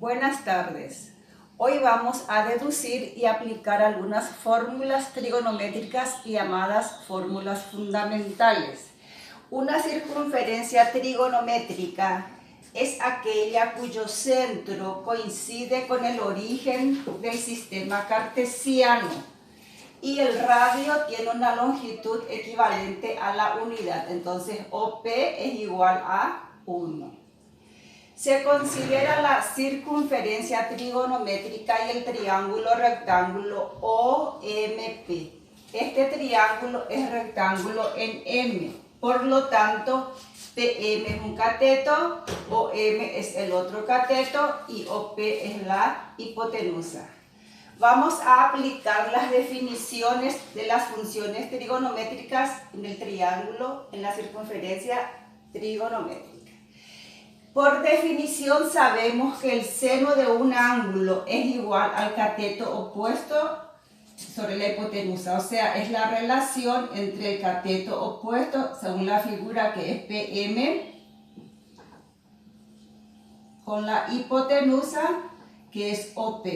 Buenas tardes. Hoy vamos a deducir y aplicar algunas fórmulas trigonométricas llamadas fórmulas fundamentales. Una circunferencia trigonométrica es aquella cuyo centro coincide con el origen del sistema cartesiano y el radio tiene una longitud equivalente a la unidad. Entonces, OP es igual a 1. Se considera la circunferencia trigonométrica y el triángulo rectángulo OMP. Este triángulo es rectángulo en M, por lo tanto, PM es un cateto, OM es el otro cateto y OP es la hipotenusa. Vamos a aplicar las definiciones de las funciones trigonométricas en el triángulo, en la circunferencia trigonométrica. Por definición sabemos que el seno de un ángulo es igual al cateto opuesto sobre la hipotenusa, o sea, es la relación entre el cateto opuesto, según la figura que es PM, con la hipotenusa que es OP,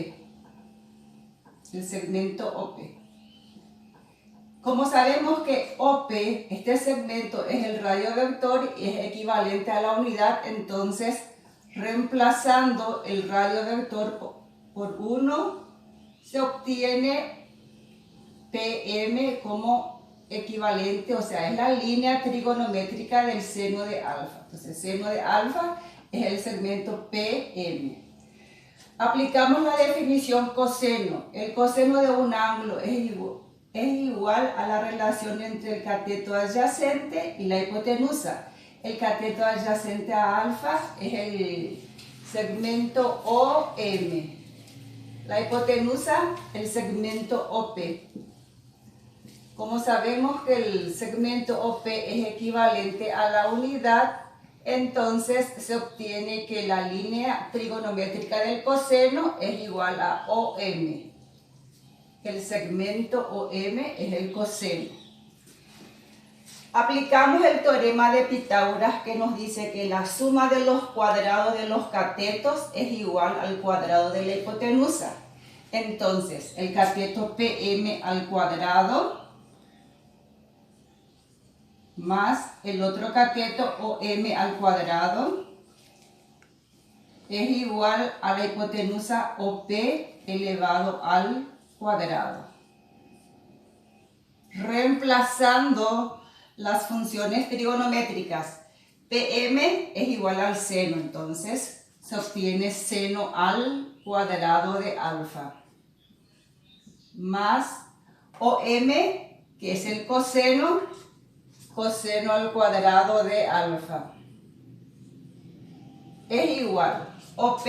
el segmento OP. Como sabemos que OP, este segmento es el radio vector y es equivalente a la unidad, entonces reemplazando el radio vector por 1 se obtiene PM como equivalente, o sea, es la línea trigonométrica del seno de alfa. Entonces el seno de alfa es el segmento PM. Aplicamos la definición coseno. El coseno de un ángulo es igual a la relación entre el cateto adyacente y la hipotenusa. El cateto adyacente a alfa es el segmento OM. La hipotenusa, el segmento OP. Como sabemos que el segmento OP es equivalente a la unidad, entonces se obtiene que la línea trigonométrica del coseno es igual a OM. El segmento OM es el coseno. Aplicamos el teorema de Pitágoras que nos dice que la suma de los cuadrados de los catetos es igual al cuadrado de la hipotenusa. Entonces, el cateto PM al cuadrado más el otro cateto OM al cuadrado es igual a la hipotenusa OP elevado al cuadrado. Reemplazando las funciones trigonométricas, PM es igual al seno, entonces se obtiene seno al cuadrado de alfa, más OM, que es el coseno, coseno al cuadrado de alfa, es igual OP,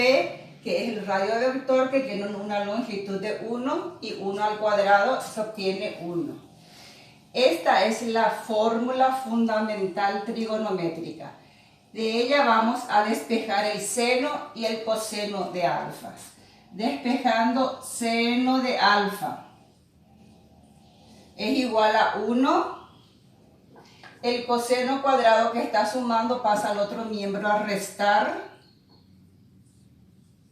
que es el radio vector que tiene una longitud de 1 y 1 al cuadrado se obtiene 1. Esta es la fórmula fundamental trigonométrica. De ella vamos a despejar el seno y el coseno de alfa. Despejando seno de alfa es igual a 1. El coseno cuadrado que está sumando pasa al otro miembro a restar.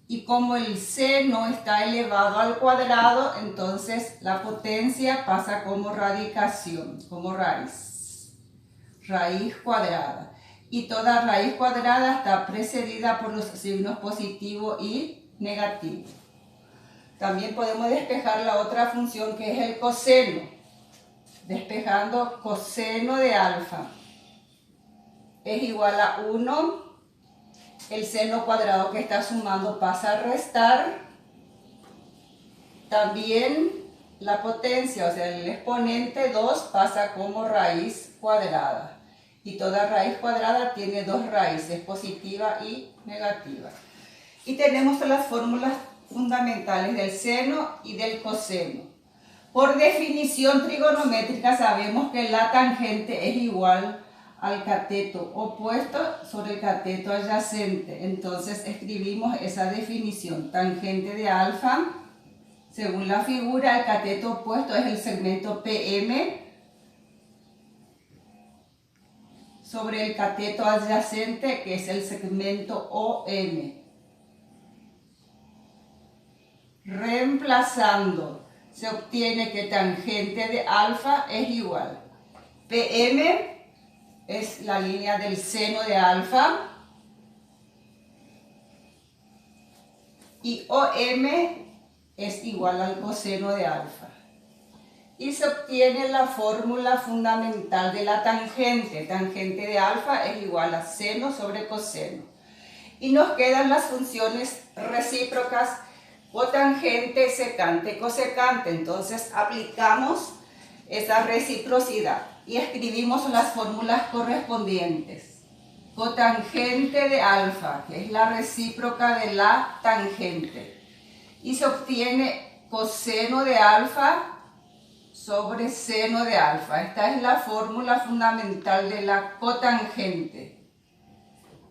Y como el seno está elevado al cuadrado, entonces la potencia pasa como radicación, como raíz cuadrada. Y toda raíz cuadrada está precedida por los signos positivo y negativo. También podemos despejar la otra función que es el coseno. Despejando coseno de alfa es igual a 1. El seno cuadrado que está sumando pasa a restar. También la potencia, o sea, el exponente 2 pasa como raíz cuadrada. Y toda raíz cuadrada tiene dos raíces, positiva y negativa. Y tenemos las fórmulas fundamentales del seno y del coseno. Por definición trigonométrica sabemos que la tangente es igual al cateto opuesto sobre el cateto adyacente. Entonces escribimos esa definición. Tangente de alfa, según la figura, el cateto opuesto es el segmento PM sobre el cateto adyacente, que es el segmento OM. Reemplazando, se obtiene que tangente de alfa es igual. PM es la línea del seno de alfa. Y OM es igual al coseno de alfa. Y se obtiene la fórmula fundamental de la tangente. Tangente de alfa es igual a seno sobre coseno. Y nos quedan las funciones recíprocas, cotangente, secante, cosecante. Entonces aplicamos esa reciprocidad y escribimos las fórmulas correspondientes. Cotangente de alfa, que es la recíproca de la tangente. Y se obtiene coseno de alfa sobre seno de alfa. Esta es la fórmula fundamental de la cotangente.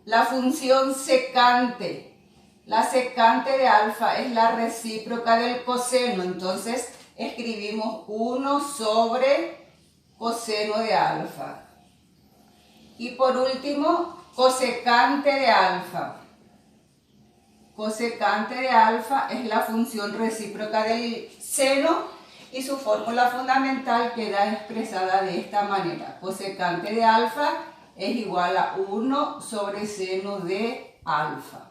La función secante. La secante de alfa es la recíproca del coseno. Entonces escribimos 1 sobre coseno de alfa. Y por último, cosecante de alfa. Cosecante de alfa es la función recíproca del seno y su fórmula fundamental queda expresada de esta manera. Cosecante de alfa es igual a 1 sobre seno de alfa.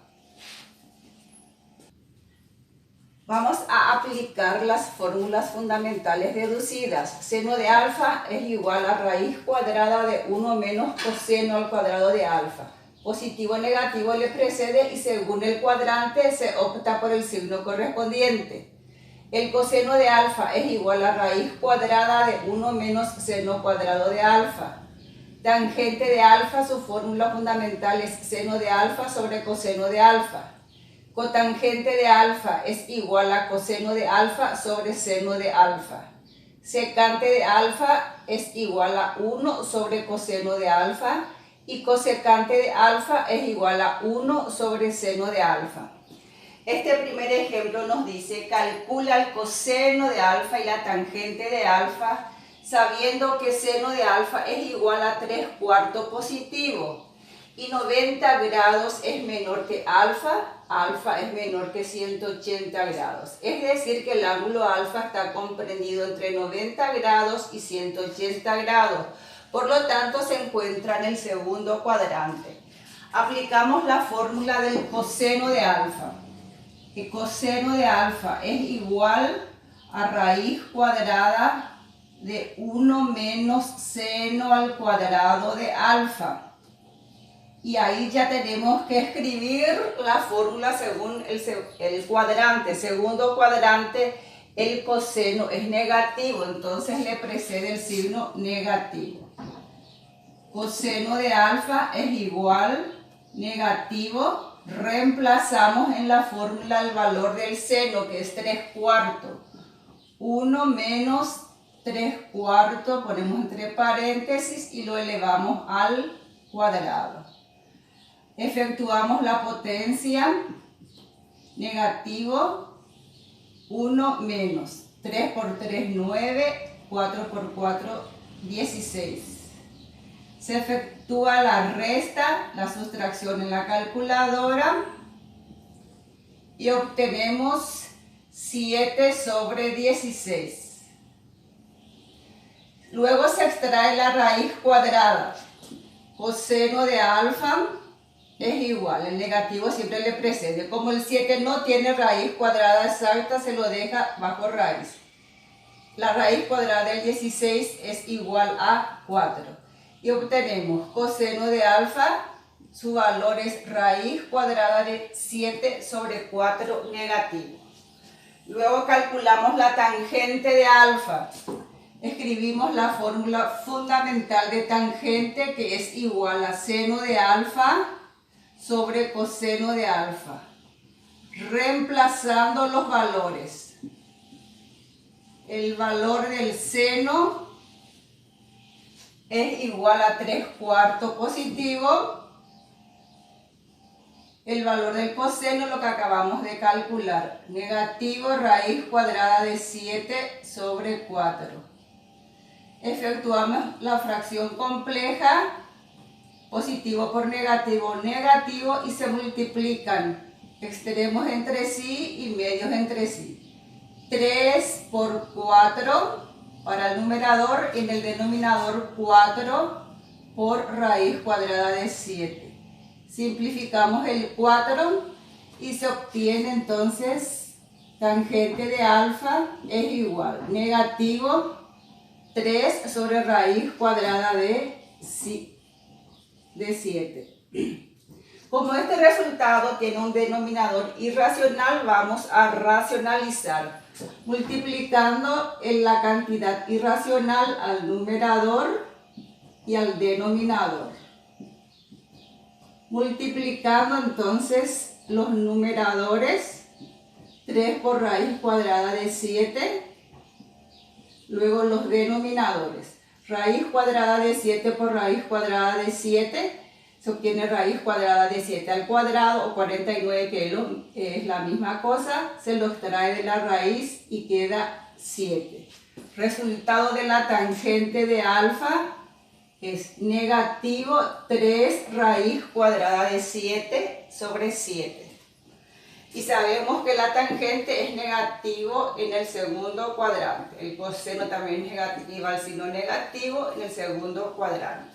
Vamos a aplicar las fórmulas fundamentales deducidas. Seno de alfa es igual a raíz cuadrada de 1 menos coseno al cuadrado de alfa. Positivo o negativo le precede y según el cuadrante se opta por el signo correspondiente. El coseno de alfa es igual a raíz cuadrada de 1 menos seno cuadrado de alfa. Tangente de alfa, su fórmula fundamental es seno de alfa sobre coseno de alfa. Cotangente de alfa es igual a coseno de alfa sobre seno de alfa. Secante de alfa es igual a 1 sobre coseno de alfa. Y cosecante de alfa es igual a 1 sobre seno de alfa. Este primer ejemplo nos dice, calcula el coseno de alfa y la tangente de alfa, sabiendo que seno de alfa es igual a 3/4 positivo. Y 90 grados es menor que alfa, alfa es menor que 180 grados. Es decir, que el ángulo alfa está comprendido entre 90 grados y 180 grados. Por lo tanto, se encuentra en el segundo cuadrante. Aplicamos la fórmula del coseno de alfa. Que coseno de alfa es igual a raíz cuadrada de 1 menos seno al cuadrado de alfa. Y ahí ya tenemos que escribir la fórmula según el cuadrante. Segundo cuadrante, el coseno es negativo, entonces le precede el signo negativo. Coseno de alfa es igual negativo. Reemplazamos en la fórmula el valor del seno, que es 3/4. 1 menos 3/4, ponemos entre paréntesis y lo elevamos al cuadrado. Efectuamos la potencia, negativo, 1 menos 3 por 3, 9, 4 por 4, 16. Se efectúa la resta, la sustracción en la calculadora y obtenemos 7 sobre 16. Luego se extrae la raíz cuadrada. Coseno de alfa es igual, el negativo siempre le precede. Como el 7 no tiene raíz cuadrada exacta, se lo deja bajo raíz. La raíz cuadrada del 16 es igual a 4. Y obtenemos coseno de alfa, su valor es raíz cuadrada de 7 sobre 4 negativo. Luego calculamos la tangente de alfa. Escribimos la fórmula fundamental de tangente, que es igual a seno de alfa sobre coseno de alfa. Reemplazando los valores. El valor del seno es igual a 3/4 positivo. El valor del coseno, lo que acabamos de calcular, negativo raíz cuadrada de 7 sobre 4. Efectuamos la fracción compleja, positivo por negativo, negativo, y se multiplican extremos entre sí y medios entre sí. 3 por 4 para el numerador y en el denominador 4 por raíz cuadrada de 7. Simplificamos el 4 y se obtiene entonces tangente de alfa es igual negativo 3 sobre raíz cuadrada de 7. Como este resultado tiene un denominador irracional, vamos a racionalizar, multiplicando en la cantidad irracional al numerador y al denominador. Multiplicando entonces los numeradores, 3 por raíz cuadrada de 7, luego los denominadores, raíz cuadrada de 7 por raíz cuadrada de 7, se obtiene raíz cuadrada de 7 al cuadrado o 49, que es la misma cosa, se los trae de la raíz y queda 7. Resultado de la tangente de alfa es negativo 3 raíz cuadrada de 7 sobre 7. Y sabemos que la tangente es negativo en el segundo cuadrante. El coseno también es negativo al signo negativo en el segundo cuadrante.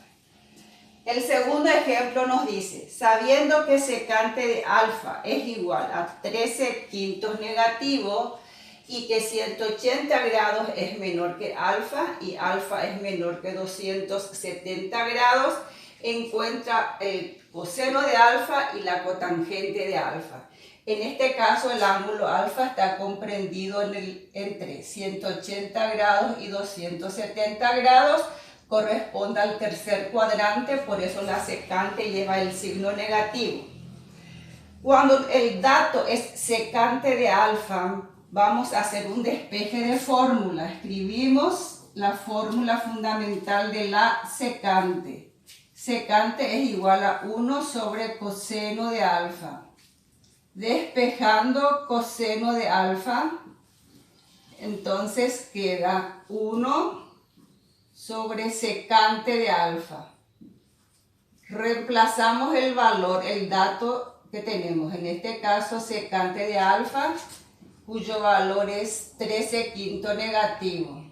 El segundo ejemplo nos dice, sabiendo que secante de alfa es igual a 13 quintos negativo y que 180 grados es menor que alfa y alfa es menor que 270 grados, encuentra el coseno de alfa y la cotangente de alfa. En este caso el ángulo alfa está comprendido entre 180 grados y 270 grados, corresponde al tercer cuadrante, por eso la secante lleva el signo negativo. Cuando el dato es secante de alfa, vamos a hacer un despeje de fórmula. Escribimos la fórmula fundamental de la secante. Secante es igual a 1 sobre coseno de alfa. Despejando coseno de alfa, entonces queda 1 sobre secante de alfa. Reemplazamos el valor, el dato que tenemos, en este caso secante de alfa, cuyo valor es 13 quinto negativo.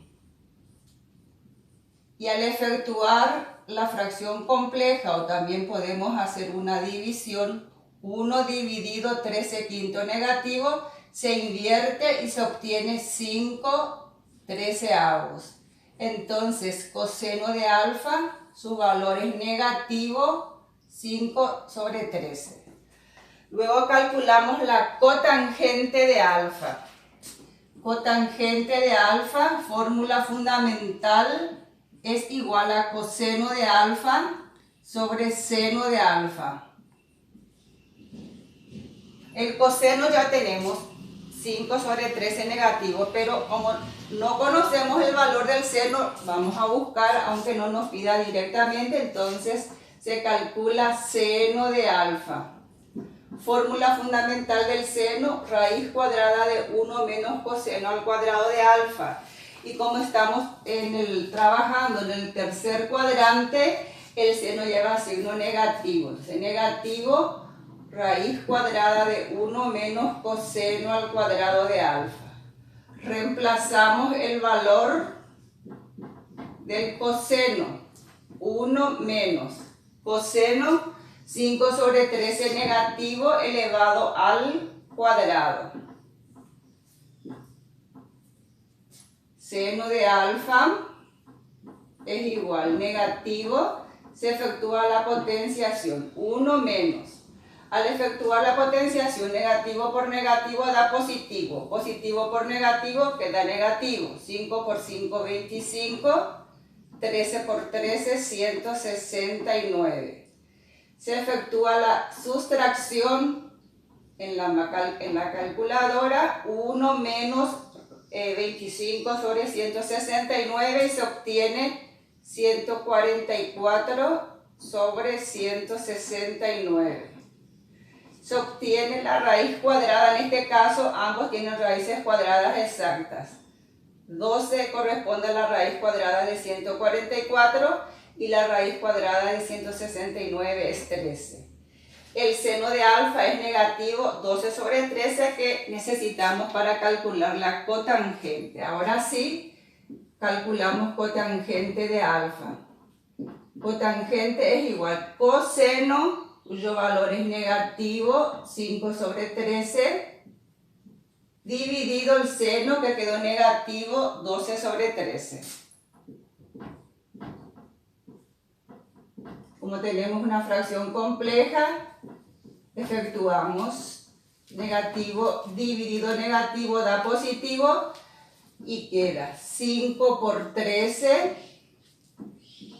Y al efectuar la fracción compleja, o también podemos hacer una división, 1 dividido 13 quinto negativo, se invierte y se obtiene 5 treceavos. Entonces, coseno de alfa, su valor es negativo 5 sobre 13. Luego calculamos la cotangente de alfa. Cotangente de alfa, fórmula fundamental, es igual a coseno de alfa sobre seno de alfa. El coseno ya tenemos 5 sobre 13 negativo, pero como no conocemos el valor del seno, vamos a buscar, aunque no nos pida directamente, entonces se calcula seno de alfa. Fórmula fundamental del seno, raíz cuadrada de 1 menos coseno al cuadrado de alfa. Y como estamos trabajando en el tercer cuadrante, el seno lleva signo negativo. Entonces, negativo, raíz cuadrada de 1 menos coseno al cuadrado de alfa. Reemplazamos el valor del coseno, 1 menos coseno 5 sobre 13 negativo elevado al cuadrado. Seno de alfa es igual negativo, se efectúa la potenciación, 1 menos. Al efectuar la potenciación, negativo por negativo da positivo. Positivo por negativo queda negativo. 5 por 5, 25. 13 por 13, 169. Se efectúa la sustracción en la calculadora. 1 menos 25 sobre 169 y se obtiene 144 sobre 169. Se obtiene la raíz cuadrada, en este caso ambos tienen raíces cuadradas exactas. 12 corresponde a la raíz cuadrada de 144 y la raíz cuadrada de 169 es 13. El seno de alfa es negativo 12 sobre 13 que necesitamos para calcular la cotangente. Ahora sí, calculamos cotangente de alfa. Cotangente es igual coseno, cuyo valor es negativo, 5 sobre 13, dividido el seno, que quedó negativo, 12 sobre 13. Como tenemos una fracción compleja, efectuamos negativo dividido negativo da positivo y queda 5 por 13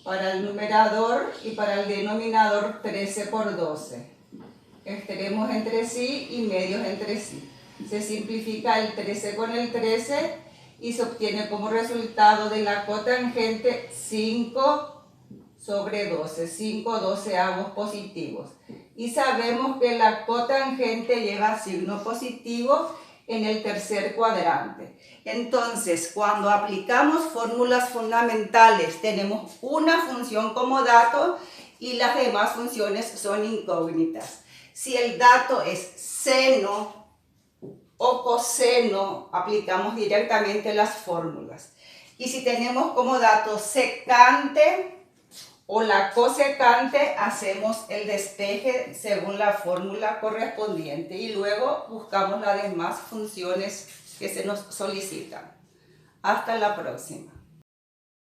para el numerador y para el denominador 13 por 12. Extremos entre sí y medios entre sí. Se simplifica el 13 con el 13 y se obtiene como resultado de la cotangente 5 sobre 12, 5 doceavos positivos. Y sabemos que la cotangente lleva signo positivo en el tercer cuadrante. Entonces, cuando aplicamos fórmulas fundamentales, tenemos una función como dato y las demás funciones son incógnitas. Si el dato es seno o coseno, aplicamos directamente las fórmulas. Y si tenemos como dato secante o la cosecante, hacemos el despeje según la fórmula correspondiente y luego buscamos las demás funciones que se nos solicitan. Hasta la próxima.